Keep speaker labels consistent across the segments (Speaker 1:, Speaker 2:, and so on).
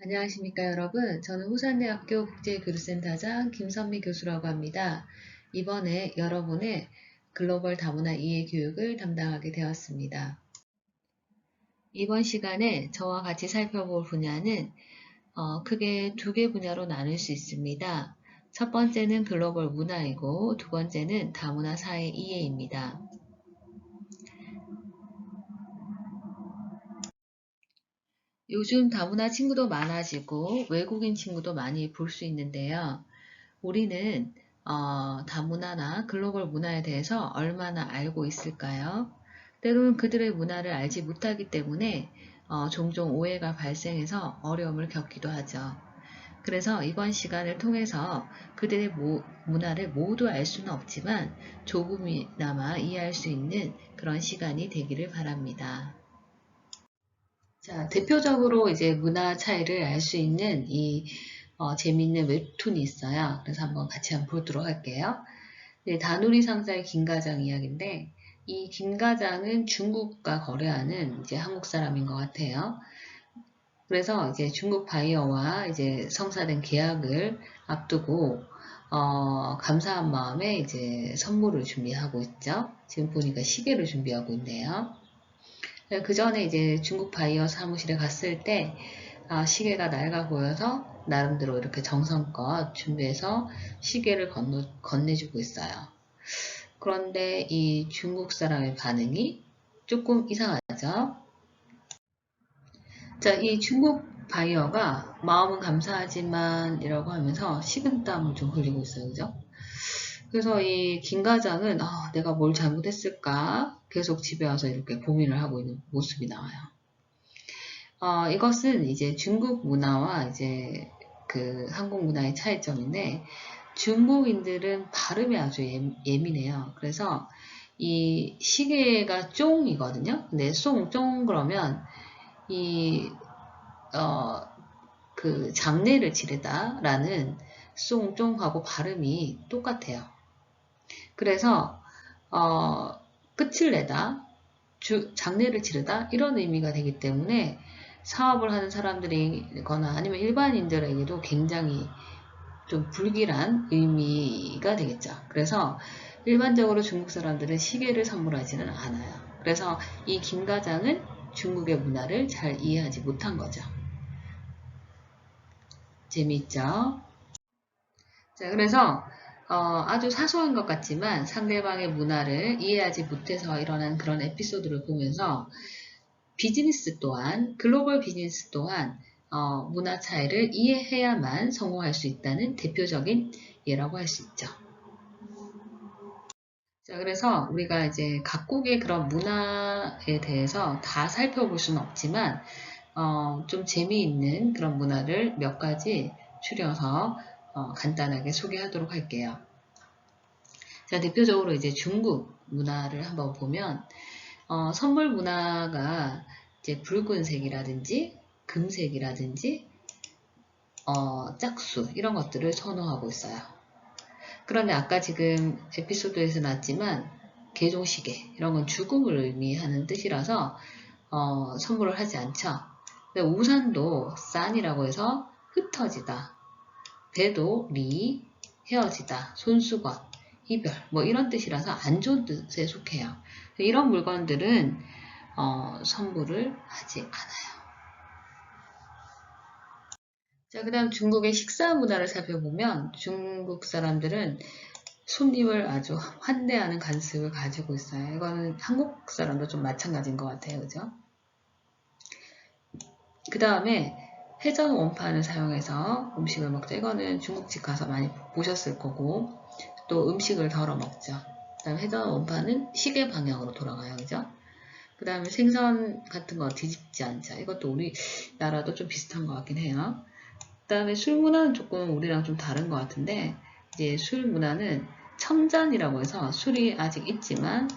Speaker 1: 안녕하십니까 여러분. 저는 후산대학교 국제교류센터장 김선미 교수라고 합니다. 이번에 여러분의 글로벌 다문화 이해 교육을 담당하게 되었습니다. 이번 시간에 저와 같이 살펴볼 분야는 크게 두 개 분야로 나눌 수 있습니다. 첫 번째는 글로벌 문화이고 두 번째는 다문화 사회 이해입니다. 요즘 다문화 친구도 많아지고 외국인 친구도 많이 볼 수 있는데요. 우리는 다문화나 글로벌 문화에 대해서 얼마나 알고 있을까요? 때로는 그들의 문화를 알지 못하기 때문에 종종 오해가 발생해서 어려움을 겪기도 하죠. 그래서 이번 시간을 통해서 그들의 문화를 모두 알 수는 없지만 조금이나마 이해할 수 있는 그런 시간이 되기를 바랍니다. 자, 대표적으로 이제 문화 차이를 알 수 있는 이 재미있는 웹툰이 있어요. 그래서 한번 같이 한번 보도록 할게요. 네, 다누리 상자의 김과장 이야기인데 이 김과장은 중국과 거래하는 이제 한국 사람인 것 같아요. 그래서 이제 중국 바이어와 이제 성사된 계약을 앞두고 감사한 마음에 이제 선물을 준비하고 있죠. 지금 보니까 시계를 준비하고 있네요. 그 전에 이제 중국 바이어 사무실에 갔을 때 시계가 낡아 보여서 나름대로 이렇게 정성껏 준비해서 시계를 건네주고 있어요. 그런데 이 중국 사람의 반응이 조금 이상하죠. 자, 이 중국 바이어가 마음은 감사하지만 이라고 하면서 식은땀을 좀 흘리고 있어요. 그죠? 그래서 이 김 과장은 내가 뭘 잘못했을까 계속 집에 와서 이렇게 고민을 하고 있는 모습이 나와요. 이것은 이제 중국 문화와 이제 그 한국 문화의 차이점인데 중국인들은 발음이 아주 예민해요. 그래서 이 시계가 쫑이거든요. 근데 쫑 그러면 이 그 장례를 치르다라는 쫑하고 발음이 똑같아요. 그래서 끝을 내다, 장례를 치르다 이런 의미가 되기 때문에 사업을 하는 사람들이거나 아니면 일반인들에게도 굉장히 좀 불길한 의미가 되겠죠. 그래서 일반적으로 중국 사람들은 시계를 선물하지는 않아요. 그래서 이 김 과장은 중국의 문화를 잘 이해하지 못한 거죠. 재미있죠? 자, 그래서 아주 사소한 것 같지만 상대방의 문화를 이해하지 못해서 일어난 그런 에피소드를 보면서 비즈니스 또한, 글로벌 비즈니스 또한 문화 차이를 이해해야만 성공할 수 있다는 대표적인 예라고 할 수 있죠. 자, 그래서 우리가 이제 각국의 그런 문화에 대해서 다 살펴볼 수는 없지만, 좀 재미있는 그런 문화를 몇 가지 추려서 간단하게 소개하도록 할게요. 자, 대표적으로 이제 중국 문화를 한번 보면, 선물 문화가 이제 붉은색이라든지 금색이라든지 짝수 이런 것들을 선호하고 있어요. 그런데 아까 지금 에피소드에서 나왔지만 개종시계 이런 건 죽음을 의미하는 뜻이라서 선물을 하지 않죠. 근데 우산도 싼이라고 해서 흩어지다, 배도 리, 헤어지다, 손수건, 이별 뭐 이런 뜻이라서 안 좋은 뜻에 속해요. 이런 물건들은 선물을 하지 않아요. 자, 그 다음 중국의 식사 문화를 살펴보면 중국 사람들은 손님을 아주 환대하는 관습을 가지고 있어요. 이거는 한국 사람도 좀 마찬가지인 것 같아요. 그죠? 그 다음에 회전 원판을 사용해서 음식을 먹죠. 이거는 중국집 가서 많이 보셨을 거고 또 음식을 덜어 먹죠. 그 다음에 회전 원판은 시계 방향으로 돌아가요. 그죠? 그 다음에 생선 같은 거 뒤집지 않죠. 이것도 우리나라도 좀 비슷한 것 같긴 해요. 그 다음에 술 문화는 조금 우리랑 좀 다른 것 같은데 이제 술 문화는 첨잔이라고 해서 술이 아직 있지만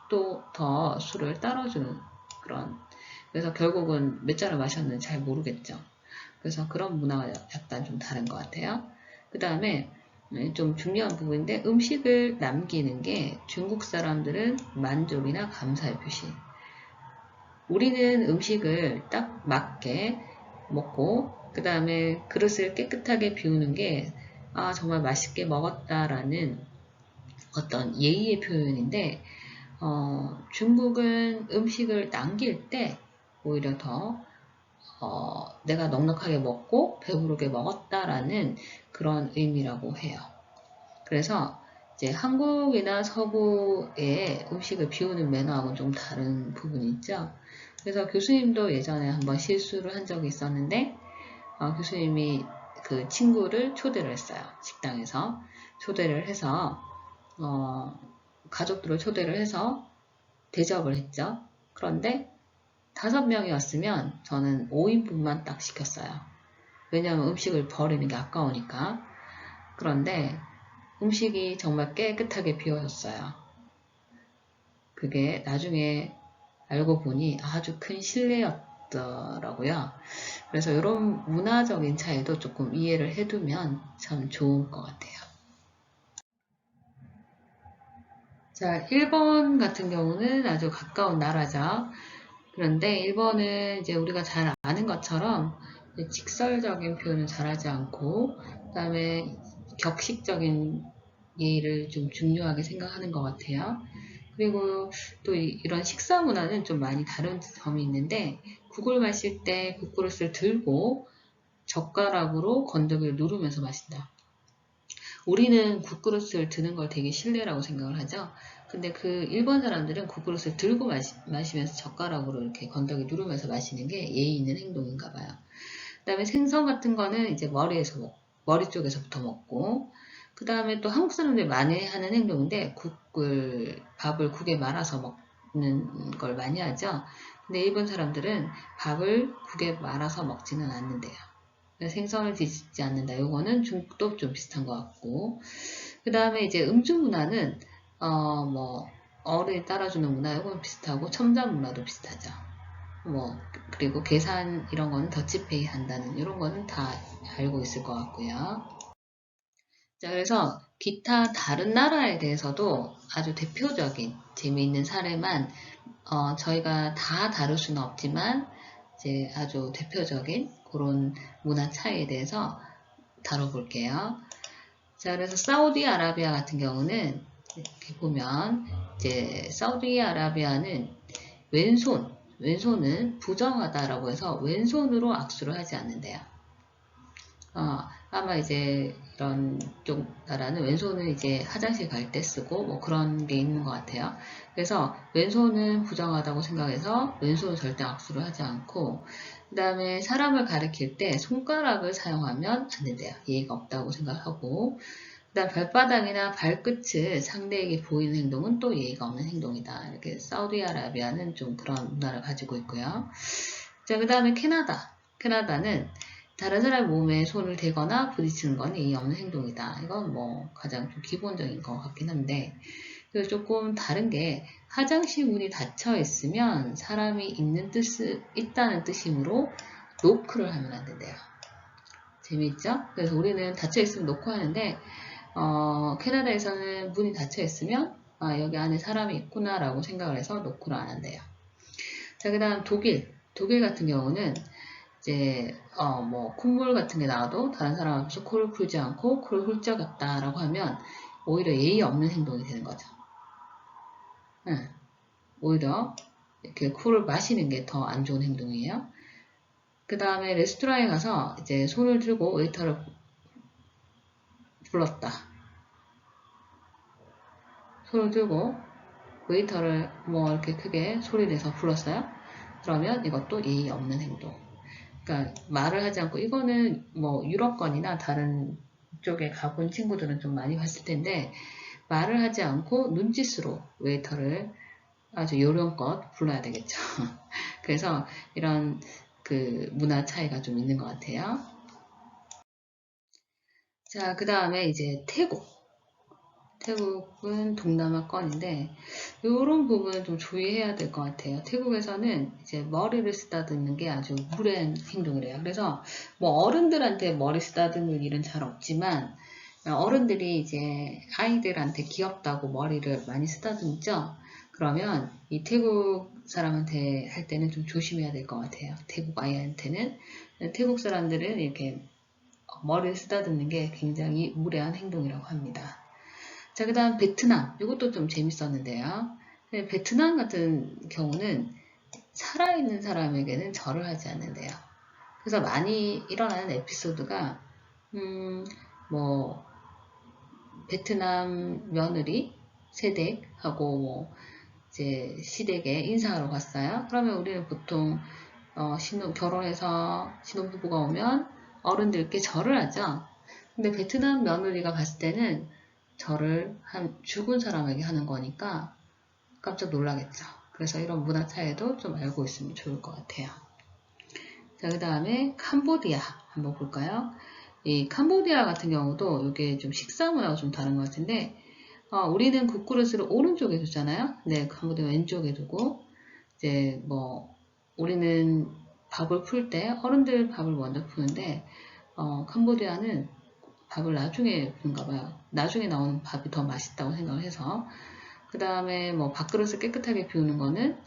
Speaker 1: 또 더 술을 따라주는 그런, 그래서 결국은 몇 잔을 마셨는지 잘 모르겠죠. 그래서 그런 문화가 약간 좀 다른 것 같아요. 그 다음에 좀 중요한 부분인데 음식을 남기는 게 중국 사람들은 만족이나 감사의 표시. 우리는 음식을 딱 맞게 먹고, 그 다음에 그릇을 깨끗하게 비우는 게, 아, 정말 맛있게 먹었다라는 어떤 예의의 표현인데, 중국은 음식을 남길 때 오히려 더 내가 넉넉하게 먹고 배부르게 먹었다라는 그런 의미라고 해요. 그래서 이제 한국이나 서구의 음식을 비우는 매너하고는 좀 다른 부분이 있죠. 그래서 교수님도 예전에 한번 실수를 한 적이 있었는데 교수님이 그 친구를 초대를 했어요. 식당에서 초대를 해서 가족들을 초대를 해서 대접을 했죠. 그런데 5명이었으면 저는 5인분만 딱 시켰어요. 왜냐하면 음식을 버리는 게 아까우니까. 그런데 음식이 정말 깨끗하게 비워졌어요. 그게 나중에 알고 보니 아주 큰 신뢰였더라고요. 그래서 이런 문화적인 차이도 조금 이해를 해두면 참 좋을 것 같아요. 자, 일본 같은 경우는 아주 가까운 나라죠. 그런데 일본은 이제 우리가 잘 아는 것처럼 직설적인 표현을 잘하지 않고, 그 다음에 격식적인 예의를 좀 중요하게 생각하는 것 같아요. 그리고 또 이런 식사 문화는 좀 많이 다른 점이 있는데, 국을 마실 때 국그릇을 들고 젓가락으로 건더기를 누르면서 마신다. 우리는 국그릇을 드는 걸 되게 신뢰라고 생각을 하죠. 근데 그 일본 사람들은 국그릇을 들고 마시면서 젓가락으로 이렇게 건더기 누르면서 마시는 게 예의 있는 행동인가 봐요. 그 다음에 생선 같은 거는 이제 머리 쪽에서부터 먹고, 그 다음에 또 한국 사람들이 많이 하는 행동인데, 밥을 국에 말아서 먹는 걸 많이 하죠. 근데 일본 사람들은 밥을 국에 말아서 먹지는 않는데요. 생선을 뒤집지 않는다. 요거는 중국도 좀 비슷한 것 같고. 그 다음에 이제 음주 문화는, 어른이 따라주는 문화, 요건 비슷하고, 첨단 문화도 비슷하죠. 그리고 계산 이런 거는 더치페이 한다는 이런 거는 다 알고 있을 것 같고요. 자, 그래서 기타 다른 나라에 대해서도 아주 대표적인 재미있는 사례만, 저희가 다 다룰 수는 없지만, 이제 아주 대표적인 그런 문화 차이에 대해서 다뤄볼게요. 자, 그래서 사우디아라비아 같은 경우는 이렇게 보면 이제 사우디아라비아는 왼손은 부정하다라고 해서 왼손으로 악수를 하지 않는데요. 아마 이제 이런 쪽 나라는 왼손을 이제 화장실 갈 때 쓰고 뭐 그런 게 있는 것 같아요. 그래서 왼손은 부정하다고 생각해서 왼손은 절대 악수를 하지 않고, 그 다음에 사람을 가리킬 때 손가락을 사용하면 안 된대요. 예의가 없다고 생각하고, 그 다음 발바닥이나 발끝을 상대에게 보이는 행동은 또 예의가 없는 행동이다. 이렇게 사우디아라비아는 좀 그런 문화를 가지고 있고요. 자, 그 다음에 캐나다는 다른 사람 몸에 손을 대거나 부딪히는 건 예의 없는 행동이다. 이건 뭐 가장 좀 기본적인 것 같긴 한데, 그래서 조금 다른 게 화장실 문이 닫혀 있으면 사람이 있다는 뜻이므로 노크를 하면 안 된대요. 재미있죠? 그래서 우리는 닫혀 있으면 노크 하는데, 캐나다에서는 문이 닫혀 있으면 여기 안에 사람이 있구나 라고 생각을 해서 노크를 안 한대요. 자, 그 다음 독일 같은 경우는 이제 콧물 같은 게 나와도 다른 사람 앞에서 코를 풀지 않고 코를 훌쩍였다라고 하면 오히려 예의 없는 행동이 되는 거죠. 오히려 이렇게 코를 마시는 게 더 안 좋은 행동이에요. 그 다음에 레스토랑에 가서 이제 손을 들고 웨이터를 불렀다. 손을 들고 웨이터를 뭐 이렇게 크게 소리내서 불렀어요. 그러면 이것도 예의 없는 행동. 그러니까 말을 하지 않고, 이거는 뭐 유럽권이나 다른 쪽에 가본 친구들은 좀 많이 봤을 텐데, 말을 하지 않고 눈짓으로 웨이터를 아주 요령껏 불러야 되겠죠. 그래서 이런 그 문화 차이가 좀 있는 것 같아요. 자, 그 다음에 이제 태국은 동남아권인데 이런 부분은 좀 주의해야 될 것 같아요. 태국에서는 이제 머리를 쓰다듬는 게 아주 무례한 행동이래요. 그래서 뭐 어른들한테 머리 쓰다듬을 일은 잘 없지만 어른들이 이제 아이들한테 귀엽다고 머리를 많이 쓰다듬죠. 그러면 이 태국 사람한테 할 때는 좀 조심해야 될 것 같아요. 태국 아이한테는. 태국 사람들은 이렇게 머리를 쓰다듬는 게 굉장히 무례한 행동이라고 합니다. 자, 그 다음 베트남. 이것도 좀 재밌었는데요. 베트남 같은 경우는 살아있는 사람에게는 절을 하지 않는데요. 그래서 많이 일어나는 에피소드가 뭐 베트남 며느리 세댁하고 뭐 이제 시댁에 인사하러 갔어요. 그러면 우리는 보통 결혼해서 신혼부부가 오면 어른들께 절을 하죠. 근데 베트남 며느리가 갔을 때는 절을 죽은 사람에게 하는 거니까 깜짝 놀라겠죠. 그래서 이런 문화 차이도 좀 알고 있으면 좋을 것 같아요. 자, 그 다음에 캄보디아 한번 볼까요? 이 캄보디아 같은 경우도 이게 좀 식사 문화가 좀 다른 것 같은데, 우리는 국그릇을 오른쪽에 두잖아요. 네, 캄보디아 왼쪽에 두고, 이제 뭐, 우리는 밥을 풀 때 어른들 밥을 먼저 푸는데, 캄보디아는 밥을 나중에 푸는가 봐요. 나중에 나오는 밥이 더 맛있다고 생각을 해서. 그 다음에 뭐 밥그릇을 깨끗하게 비우는 거는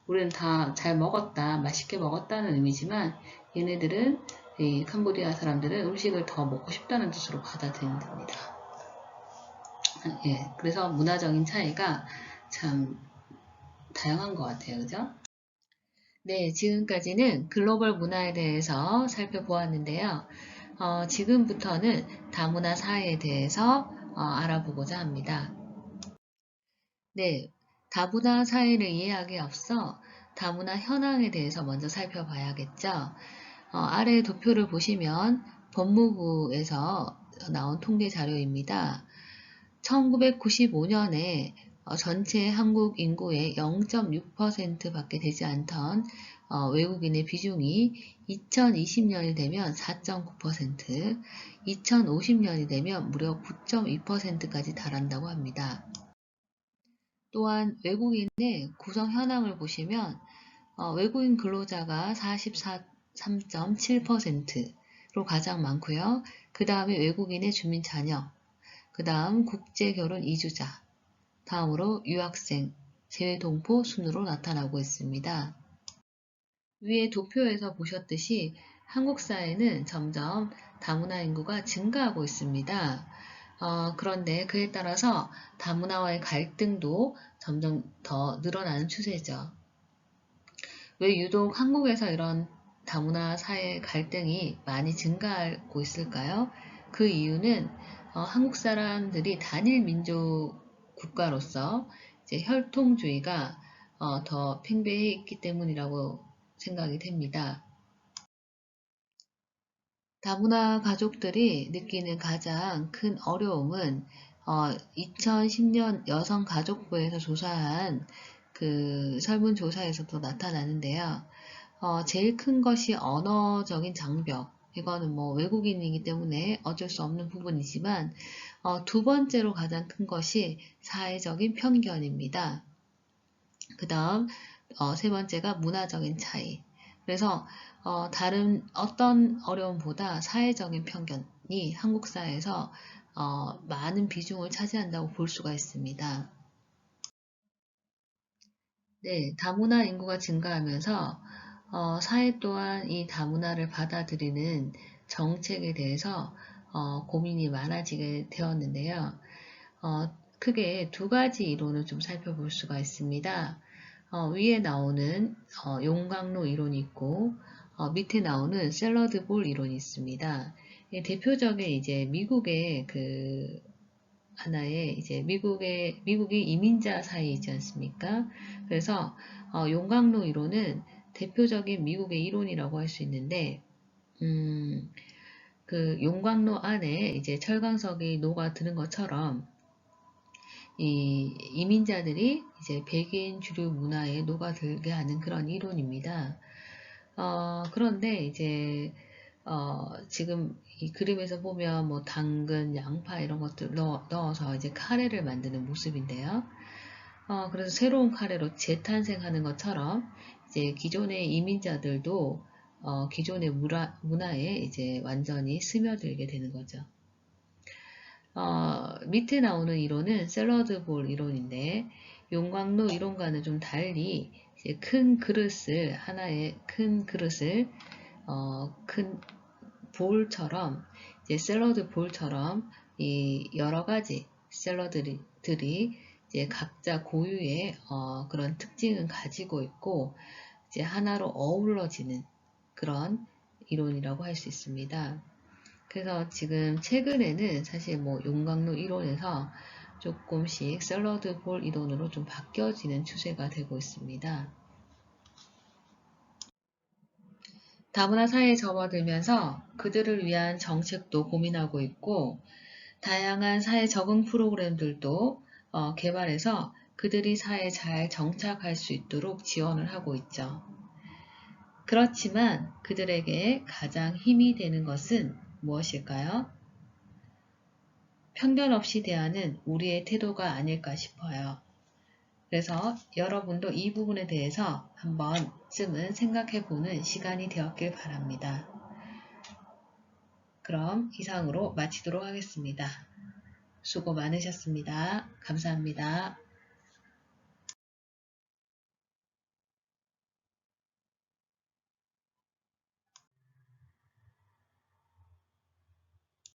Speaker 1: 우리는 다 잘 먹었다, 맛있게 먹었다는 의미지만 얘네들은 이 캄보디아 사람들은 음식을 더 먹고 싶다는 뜻으로 받아들인답니다. 예, 그래서 문화적인 차이가 참 다양한 것 같아요. 그죠? 네, 지금까지는 글로벌 문화에 대해서 살펴보았는데요. 지금부터는 다문화 사회에 대해서 알아보고자 합니다. 네, 다문화 사회를 이해하기에 앞서 다문화 현황에 대해서 먼저 살펴봐야겠죠. 아래 도표를 보시면 법무부에서 나온 통계 자료입니다. 1995년에 전체 한국 인구의 0.6% 밖에 되지 않던 외국인의 비중이 2020년이 되면 4.9%, 2050년이 되면 무려 9.2%까지 달한다고 합니다. 또한 외국인의 구성 현황을 보시면 외국인 근로자가 43.7%로 가장 많고요. 그 다음에 외국인의 주민 자녀, 그 다음 국제결혼 이주자, 다음으로 유학생, 재외동포 순으로 나타나고 있습니다. 위에 도표에서 보셨듯이 한국 사회는 점점 다문화 인구가 증가하고 있습니다. 그런데 그에 따라서 다문화와의 갈등도 점점 더 늘어나는 추세죠. 왜 유독 한국에서 이런 다문화 사회 갈등이 많이 증가하고 있을까요? 그 이유는 한국 사람들이 단일 민족 국가로서 이제 혈통주의가 더 팽배해 있기 때문이라고 생각이 됩니다. 다문화 가족들이 느끼는 가장 큰 어려움은 2010년 여성가족부에서 조사한 그 설문조사에서도 나타나는데요. 제일 큰 것이 언어적인 장벽. 이거는 뭐 외국인이기 때문에 어쩔 수 없는 부분이지만 두 번째로 가장 큰 것이 사회적인 편견입니다. 그 다음 세 번째가 문화적인 차이. 그래서 다른 어떤 어려움보다 사회적인 편견이 한국 사회에서 많은 비중을 차지한다고 볼 수가 있습니다. 네, 다문화 인구가 증가하면서 사회 또한 이 다문화를 받아들이는 정책에 대해서 고민이 많아지게 되었는데요. 크게 두 가지 이론을 좀 살펴볼 수가 있습니다. 위에 나오는 용광로 이론이 있고 밑에 나오는 샐러드 볼 이론이 있습니다. 대표적인 이제 미국의 그 하나의 이제 미국이 이민자 사회이지 않습니까? 그래서 용광로 이론은 대표적인 미국의 이론이라고 할 수 있는데 그 용광로 안에 이제 철광석이 녹아드는 것처럼 이 이민자들이 이제 백인 주류 문화에 녹아들게 하는 그런 이론입니다. 그런데 이제 지금 이 그림에서 보면 뭐 당근, 양파 이런 것들 넣어서 이제 카레를 만드는 모습인데요. 그래서 새로운 카레로 재탄생하는 것처럼 이제 기존의 이민자들도 기존의 문화에 이제 완전히 스며들게 되는 거죠. 밑에 나오는 이론은 샐러드 볼 이론인데 용광로 이론과는 좀 달리 이제 큰 그릇을 하나의 큰 그릇을 큰 볼처럼 이제 샐러드 볼처럼 이 여러 가지 샐러드들이 이제 각자 고유의 그런 특징을 가지고 있고 이제 하나로 어우러지는 그런 이론이라고 할 수 있습니다. 그래서 지금 최근에는 사실 뭐 용광로 이론에서 조금씩 샐러드 볼 이론으로 좀 바뀌어지는 추세가 되고 있습니다. 다문화 사회에 접어들면서 그들을 위한 정책도 고민하고 있고 다양한 사회 적응 프로그램들도 개발해서 그들이 사회에 잘 정착할 수 있도록 지원을 하고 있죠. 그렇지만 그들에게 가장 힘이 되는 것은 무엇일까요? 편견 없이 대하는 우리의 태도가 아닐까 싶어요. 그래서 여러분도 이 부분에 대해서 한 번쯤은 생각해 보는 시간이 되었길 바랍니다. 그럼 이상으로 마치도록 하겠습니다. 수고 많으셨습니다. 감사합니다.